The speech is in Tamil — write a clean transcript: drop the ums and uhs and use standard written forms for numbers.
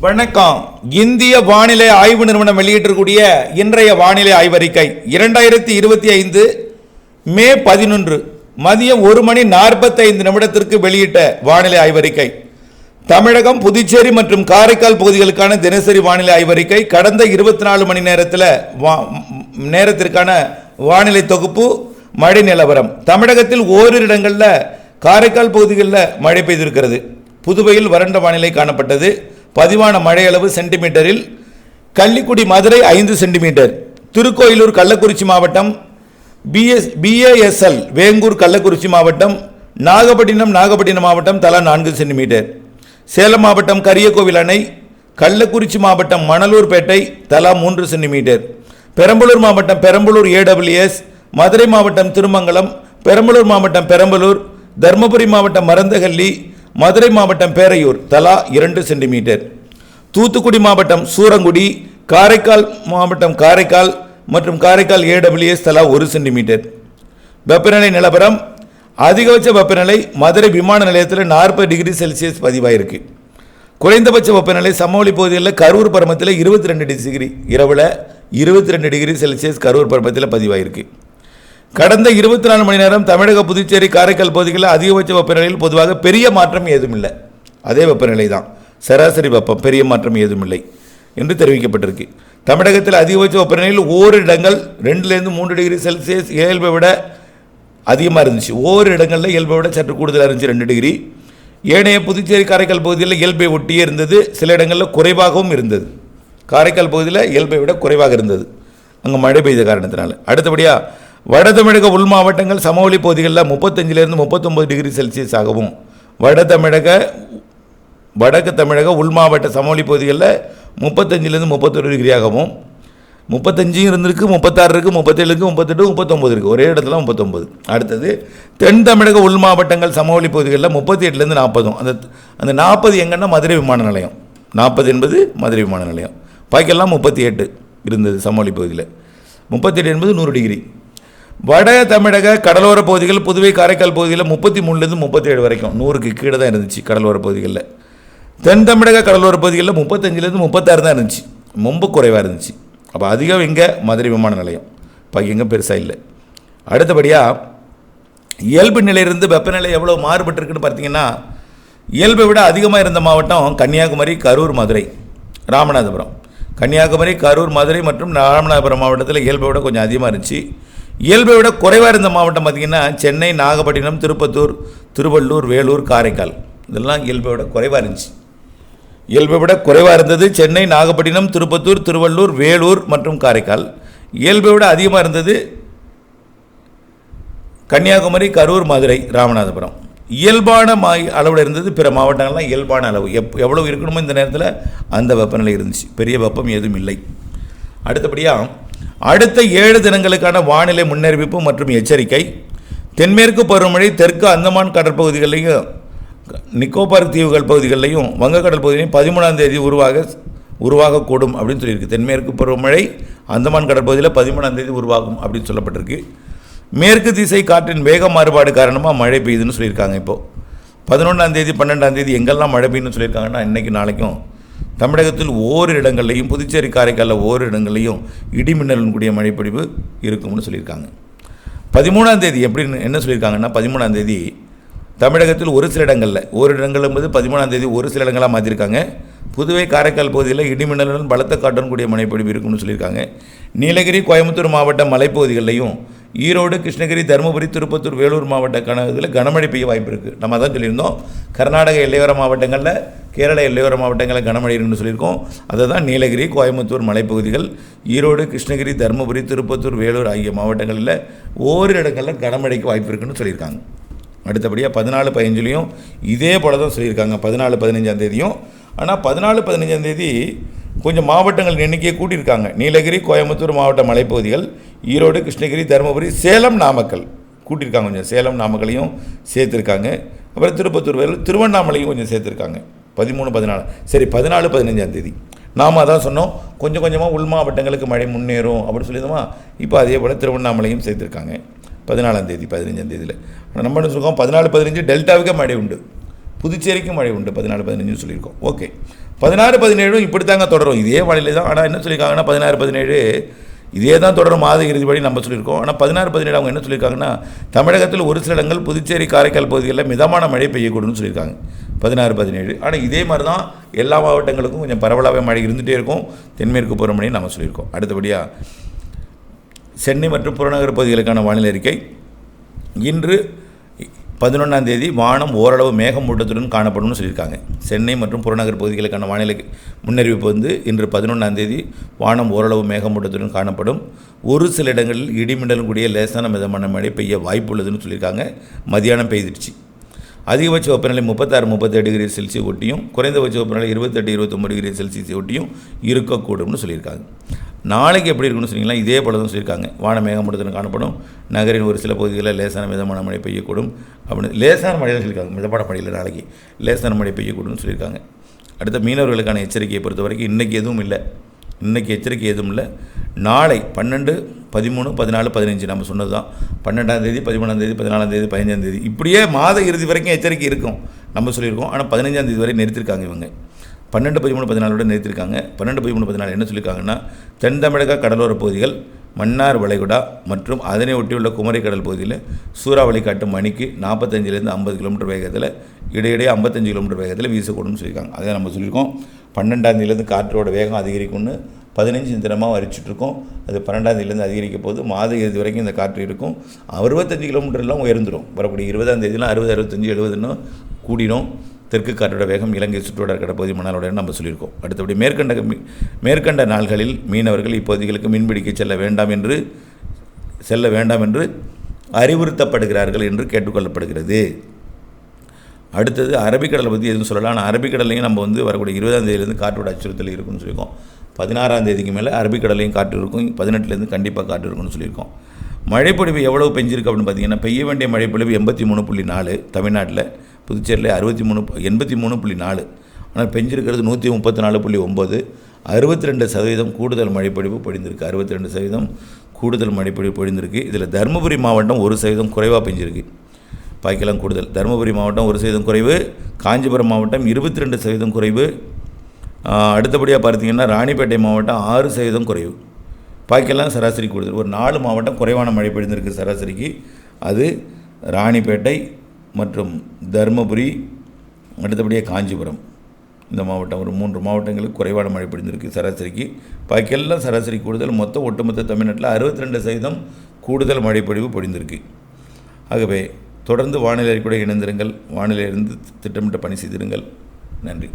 வணக்கம். இந்திய வானிலை ஆய்வு நிறுவனம் வெளியிட்டிருக்கூடிய இன்றைய வானிலை ஆய்வறிக்கை 2025 மே 11 மதியம் 1:45 வெளியிட்ட வானிலை ஆய்வறிக்கை. தமிழகம், புதுச்சேரி மற்றும் காரைக்கால் பகுதிகளுக்கான தினசரி வானிலை ஆய்வறிக்கை. கடந்த 24 மணி நேரத்திற்கான வானிலை தொகுப்பு. மழை நிலவரம். தமிழகத்தில் ஓரிரு இடங்களில் காரைக்கால் பகுதிகளில் மழை பெய்திருக்கிறது. புதுவையில் வறண்ட வானிலை காணப்பட்டது. பதிவான மழை அளவு சென்டிமீட்டரில் கள்ளிக்குடி மதுரை 5 சென்டிமீட்டர், திருக்கோயிலூர் கள்ளக்குறிச்சி மாவட்டம், BASL வேங்கூர் கள்ளக்குறிச்சி மாவட்டம், நாகப்பட்டினம் மாவட்டம் தலா 4 சென்டிமீட்டர், சேலம் மாவட்டம் கரியக்கோவில் அணை, கள்ளக்குறிச்சி மாவட்டம் மணலூர்பேட்டை தலா 3 சென்டிமீட்டர், பெரம்பலூர் மாவட்டம் பெரம்பலூர் AWS, மதுரை மாவட்டம் திருமங்கலம், பெரம்பலூர் மாவட்டம் பெரம்பலூர், தர்மபுரி மாவட்டம் மருந்தகல்லி, மதுரை மாவட்டம் பேரையூர் தலா 2 சென்டிமீட்டர், தூத்துக்குடி மாவட்டம் சூரங்குடி, காரைக்கால் மாவட்டம் காரைக்கால் மற்றும் காரைக்கால் AWS தலா 1 சென்டிமீட்டர். வெப்பநிலை நிலவரம். அதிகபட்ச வெப்பநிலை மதுரை விமான நிலையத்தில் 40 டிகிரி செல்சியஸ் பதிவாயிருக்கு. குறைந்தபட்ச வெப்பநிலை சமவெளி பகுதிகளில் கரூர் பருமத்தில் 22 டிகிரி, இரவில் 22 டிகிரி செல்சியஸ் கரூர் பருமத்தில் பதிவாயிருக்கு. கடந்த 24 மணி நேரம் தமிழக, புதுச்சேரி, காரைக்கால் பகுதிகளில் அதிகபட்ச வெப்பநிலையில் பொதுவாக பெரிய மாற்றம் ஏதும் இல்லை. அதே வெப்பநிலை தான், சராசரி வெப்பம், பெரிய மாற்றம் ஏதும் இல்லை என்று தெரிவிக்கப்பட்டிருக்கு. தமிழகத்தில் அதிகபட்ச வெப்பநிலையில் ஓரிரு இடங்கள் 2-3 டிகிரி செல்சியஸ் இயல்பை விட அதிகமாக இருந்துச்சு. ஓரிரு இடங்களில் இயல்பை விட சற்று கூடுதலாக இருந்துச்சு 2 டிகிரி. ஏனைய புதுச்சேரி, காரைக்கால் பகுதியில் இயல்பை ஒட்டியே இருந்தது. சில இடங்களில் குறைவாகவும் இருந்தது. காரைக்கால் பகுதியில் இயல்பை விட குறைவாக இருந்தது, அங்கே மழை பெய்த காரணத்தினால. அடுத்தபடியாக வட தமிழக உள் மாவட்டங்கள் சமவெளி பகுதிகளில் 35-39 டிகிரி செல்சியஸ் ஆகவும், வடக்கு தமிழக உள் மாவட்ட சமவெளி பகுதிகளில் 35-31 டிகிரியாகவும், 35 இருந்திருக்கு, 36 இருக்குது, 37 இருக்குது, 38, 39 இருக்குது, ஒரே இடத்துல 39. அடுத்தது தென் தமிழக உள் மாவட்டங்கள் சமவெளி பகுதிகளில் 38-40. அந்த 40 எங்கன்னா மதுரை விமான நிலையம். 40 என்பது மதுரை விமான நிலையம். பாக்கெல்லாம் 38 இருந்தது சமவெளி பகுதியில். 38 என்பது 100 டிகிரி. வட தமிழக கடலோர பகுதிகள், புதுவை, காரைக்கால் பகுதியில் 33-37 வரைக்கும் 100க்கு கீழே தான் இருந்துச்சு கடலோர பகுதிகளில். தென் தமிழக கடலோர பகுதிகளில் 35-36 தான் இருந்துச்சு, ரொம்ப குறைவாக இருந்துச்சு. அப்போ அதிகம் எங்கே? மதுரை விமான நிலையம். பாக்கி எங்கே பெருசாக இல்லை. அடுத்தபடியாக இயல்பு நிலையிலிருந்து வெப்பநிலை எவ்வளோ மாறுபட்டிருக்குன்னு பார்த்தீங்கன்னா, இயல்பை விட அதிகமாக இருந்த மாவட்டம் கன்னியாகுமரி, கரூர், மதுரை, ராமநாதபுரம். கன்னியாகுமரி, கரூர், மதுரை மற்றும் ராமநாதபுரம் மாவட்டத்தில் இயல்பை விட கொஞ்சம் அதிகமாக இருந்துச்சு. இயல்பை விட குறைவாக இருந்த மாவட்டம் பார்த்திங்கன்னா சென்னை, நாகப்பட்டினம், திருப்பத்தூர், திருவள்ளூர், வேலூர், காரைக்கால். இதெல்லாம் இயல்பை விட குறைவாக இருந்துச்சு. இயல்பை விட குறைவாக இருந்தது சென்னை, நாகப்பட்டினம், திருப்பத்தூர், திருவள்ளூர், வேலூர் மற்றும் காரைக்கால். இயல்பை விட அதிகமாக இருந்தது கன்னியாகுமரி, கரூர், மதுரை, ராமநாதபுரம். இயல்பான அளவில் இருந்தது பிற மாவட்டங்கள்லாம் இயல்பான அளவு. எவ்வளவு இருக்கணுமோ இந்த நேரத்தில் அந்த வெப்பநிலை இருந்துச்சு. பெரிய வெப்பம் எதுவும் இல்லை. அடுத்தபடியாக அடுத்த 7 தினங்களுக்கான வானிலை முன்னறிவிப்பு மற்றும் எச்சரிக்கை. தென்மேற்கு பருவமழை தெற்கு அந்தமான் கடற்பகுதிகளிலையும், நிக்கோபார் தீவுகள் பகுதிகளிலையும், வங்கக்கடல் பகுதியிலையும் 13ஆம் தேதி உருவாகக்கூடும் அப்படின்னு சொல்லியிருக்கு. தென்மேற்கு பருவமழை அந்தமான் கடற்பகுதியில் 13ஆம் தேதி உருவாகும் அப்படின்னு சொல்லப்பட்டிருக்கு. மேற்கு திசை காற்றின் வேக மாறுபாடு காரணமாக மழை பெய்யுதுன்னு சொல்லியிருக்காங்க. இப்போது 11ஆம் தேதி 12ஆம் தேதி எங்கெல்லாம் மழை பெய்யுன்னு சொல்லியிருக்காங்கன்னா, இன்றைக்கி நாளைக்கும் தமிழகத்தில் ஓரிரு இடங்கள்லையும், புதுச்சேரி, காரைக்காலில் ஓரிரு இடங்கள்லையும் இடிமின்னலுடன் கூடிய மழைப்பொழிவு இருக்கும்னு சொல்லியிருக்காங்க. 13ஆம் தேதி எப்படின்னு என்ன சொல்லியிருக்காங்கன்னா, 13ஆம் தேதி தமிழகத்தில் ஒரு சில இடங்களில், ஓரிரு இடங்கள் என்பது 13ஆம் தேதி ஒரு சில இடங்களாக மாற்றிருக்காங்க. புதுவை, காரைக்கால் பகுதியில் இடிமின்னலுடன் பலத்த காற்றுடன் கூடிய மழைப்பொழிவு இருக்கும்னு சொல்லியிருக்காங்க. நீலகிரி, கோயம்புத்தூர் மாவட்ட மலைப்பகுதிகளிலையும், ஈரோடு, கிருஷ்ணகிரி, தருமபுரி, திருப்பத்தூர், வேலூர் மாவட்ட கணக்குகளில் கனமழை பெய்ய வாய்ப்பு இருக்குது. நம்ம அதான் சொல்லியிருந்தோம். கர்நாடக எல்லையோர மாவட்டங்களில், கேரள எல்லையோர மாவட்டங்களில் கனமழை இருக்குன்னு சொல்லியிருக்கோம். அதை தான் நீலகிரி, கோயம்புத்தூர் மலைப்பகுதிகள், ஈரோடு, கிருஷ்ணகிரி, தருமபுரி, திருப்பத்தூர், வேலூர் ஆகிய மாவட்டங்களில் ஓரிரு இடங்களில் கனமழைக்கு வாய்ப்பு இருக்குன்னு சொல்லியிருக்காங்க. அடுத்தபடியாக 14-15 இதே போல தான் சொல்லியிருக்காங்க. 14-15ஆம் தேதியும். ஆனால் 14-15ஆம் தேதி கொஞ்சம் மாவட்டங்கள் எண்ணிக்கையை கூட்டியிருக்காங்க. நீலகிரி, கோயம்புத்தூர் மாவட்ட மலைப்பகுதிகள், ஈரோடு, கிருஷ்ணகிரி, தருமபுரி, சேலம், நாமக்கல் கூட்டியிருக்காங்க. கொஞ்சம் சேலம், நாமக்கலையும் சேர்த்துருக்காங்க. அப்புறம் திருப்பத்தூர், வேலூர், திருவண்ணாமலையும் கொஞ்சம் சேர்த்துருக்காங்க. 13-14. சரி, 14-15ஆம் தேதி நாம் அதான் சொன்னோம், கொஞ்சம் கொஞ்சமாக உள் மாவட்டங்களுக்கு மழை முன்னேறும் அப்படின்னு சொல்லியிருந்தோமா. இப்போ அதே போல் திருவண்ணாமலையும் சேர்த்துருக்காங்க 14ஆம் தேதி 15ஆம் தேதியில். நம்ம என்ன சொல்லுவோம், 14-15 டெல்டாவுக்கே மழை உண்டு, புதுச்சேரிக்கும் மழை உண்டு, 14-15 சொல்லியிருக்கோம். ஓகே, 16, 17 இப்படி தாங்க தொடரும், இதே வானிலை தான். ஆனால் என்ன சொல்லியிருக்காங்கன்னா 16, 17 இதே தான் தொடரும் மாத இறுதி வழி நம்ம சொல்லியிருக்கோம். ஆனால் 16, 17 அவங்க என்ன சொல்லியிருக்காங்கன்னா தமிழகத்தில் ஒரு சில இடங்கள் புதுச்சேரி காரைக்கால் பகுதிகளில் மிதமான மழை பெய்யக்கூடும்னு சொல்லியிருக்காங்க 16, 17. ஆனால் இதே மாதிரி தான் எல்லா மாவட்டங்களுக்கும் கொஞ்சம் பரவலாகவே மழை இருந்துகிட்டே இருக்கும், தென்மேற்கு பருவமழையும் நம்ம சொல்லியிருக்கோம். அடுத்தபடியாக சென்னை மற்றும் புறநகர் பகுதிகளுக்கான வானிலை அறிக்கை. இன்று 11ஆம் தேதி வானம் ஓரளவு மேகமூட்டத்துடன் காணப்படும்னு சொல்லியிருக்காங்க. சென்னை மற்றும் புறநகர் பகுதிகளுக்கான வானிலை முன்னறிவிப்பு வந்து இன்று 11ஆம் தேதி வானம் ஓரளவு மேகமூட்டத்துடன் காணப்படும், ஒரு சில இடங்களில் இடிமின்னலும் கூடிய லேசான மிதமான மழை பெய்ய வாய்ப்பு உள்ளதுன்னு சொல்லியிருக்காங்க. மதியானம் பெய்திருச்சு. அதிகபட்ச வெப்பநிலை 36, 37 டிகிரி செல்சியஸ் ஒட்டியும் குறைந்தபட்ச வெப்பநிலை 28, 29 டிகிரி செல்சியஸ் ஒட்டியும் இருக்கக்கூடும்னு சொல்லியிருக்காங்க. நாளைக்கு எப்படி இருக்குன்னு சொன்னீங்கன்னா இதே போல தான் சொல்லியிருக்காங்க. வான மேகமூட்டத்துடன் காணப்படும், நகரின் ஒரு சில பகுதிகளில் லேசான மிதமான மழை பெய்யக்கூடும் அப்படின்னு லேசான மழை தான் சொல்லியிருக்காங்க. மிதமான மழையில் நாளைக்கு லேசான மழை பெய்யக்கூடும்னு சொல்லியிருக்காங்க. அடுத்த மீனவர்களுக்கான எச்சரிக்கையை பொறுத்த வரைக்கும் இன்றைக்கி எதுவும் இல்லை, இன்றைக்கி எச்சரிக்கை எதுவும் இல்லை. நாளை 12, 13, 14, 15 நம்ம சொன்னது தான். 12ஆம் தேதி, 13ஆம் தேதி, 14ஆம் தேதி, 15ஆம் தேதி இப்படியே மாத இறுதி வரைக்கும் எச்சரிக்கை இருக்கும் நம்ம சொல்லியிருக்கோம். ஆனால் 15ஆம் தேதி வரை நிறுத்திருக்காங்க இவங்க. 12, 13, 14 நிறுத்திருக்காங்க. 12, 13, 14 என்ன சொல்லியிருக்காங்கன்னா தென் தமிழக கடலோர பகுதிகள், மன்னார் வளைகுடா மற்றும் அதனை ஒட்டியுள்ள குமரி கடல் பகுதியில் சூறாவளி காற்று மணிக்கு 45லேருந்து 50 கிலோமீட்டர் வேகத்தில் இடையிடையே 55 கிலோமீட்டர் வேகத்தில் வீசக்கூடும்னு சொல்லியிருக்காங்க. அதை நம்ம சொல்லியிருக்கோம். 12ஆம் தேதியிலேருந்து காற்றோட வேகம் அதிகரிக்கும்னு 15 தினமாக வரிச்சிட்ருக்கோம். அது 12ஆம் தேதியிலேருந்து அதிகரிக்க போது மாத இறுதி வரைக்கும் இந்த காற்று இருக்கும். 65 கிலோமீட்டர்லாம் உயர்ந்துடும். வரக்கூடிய 20ஆம் தேதியெலாம் 60, 65, 70ன்னு கூடினோம். தெற்கு காற்றோட வேகம் இலங்கை சுற்றுவட்டார கடற்பகுதி மணலோட நம்ம சொல்லியிருக்கோம். அடுத்தபடி மேற்கண்ட நாள்களில் மீனவர்கள் இப்பகுதிகளுக்கு மீன்பிடிக்க செல்ல வேண்டாம் என்று அறிவுறுத்தப்படுகிறார்கள் என்று கேட்டுக்கொள்ளப்படுகிறது. அடுத்தது அரபிக்கடலை பற்றி எதுவும் சொல்லலாம். ஆனால் அரபிக்கடலையும் நம்ம வந்து வரக்கூடிய 20ஆம் தேதியிலேருந்து காற்றோட அச்சுறுத்தல் இருக்குன்னு சொல்லியிருக்கோம். 16ஆம் தேதிக்கு மேலே அரபிக்கடலையும் காற்று இருக்கும். 18லேருந்து கண்டிப்பாக காற்று இருக்குன்னு சொல்லியிருக்கோம். மழைப்பொழிவு எவ்வளவு பெஞ்சிருக்கு அப்படின்னு பார்த்தீங்கன்னா பெய்ய வேண்டிய மழைப்பொழிவு 83.4, தமிழ்நாட்டில் புதுச்சேரியில் 83.4, ஆனால் பெஞ்சிருக்கிறது 134.9, 62% கூடுதல் மழைப்பொழிவு பொழிந்திருக்கு. 62% கூடுதல் மழைப்பொழிவு பொழிந்திருக்கு. இதில் தருமபுரி மாவட்டம் 1% குறைவாக பெஞ்சிருக்கு, பாய்க்கலாம் கூடுதல். தருமபுரி மாவட்டம் 1% குறைவு, காஞ்சிபுரம் மாவட்டம் 22% குறைவு. அடுத்தபடியாக பார்த்தீங்கன்னா ராணிப்பேட்டை மாவட்டம் 6% குறைவு, பாய்க்கெல்லாம் சராசரி கூடுதல். ஒரு 4 மாவட்டம் குறைவான மழை பொழிந்திருக்கு சராசரிக்கு. அது ராணிப்பேட்டை மற்றும் தருமபுரி, அடுத்தபடியாக காஞ்சிபுரம். இந்த மாவட்டம் ஒரு 3 மாவட்டங்களுக்கு குறைவான மழை பொழிந்திருக்கு சராசரிக்கு. பாய்க்கெல்லாம் சராசரி கூடுதல். மொத்தம் ஒட்டுமொத்த தமிழ்நாட்டில் 62% கூடுதல் மழை பொழிவு பொழிந்திருக்கு. ஆகவே தொடர்ந்து வானிலை கூட இணைந்திருங்கள், வானிலையிலிருந்து திட்டமிட்ட பணி செய்திருங்கள். நன்றி.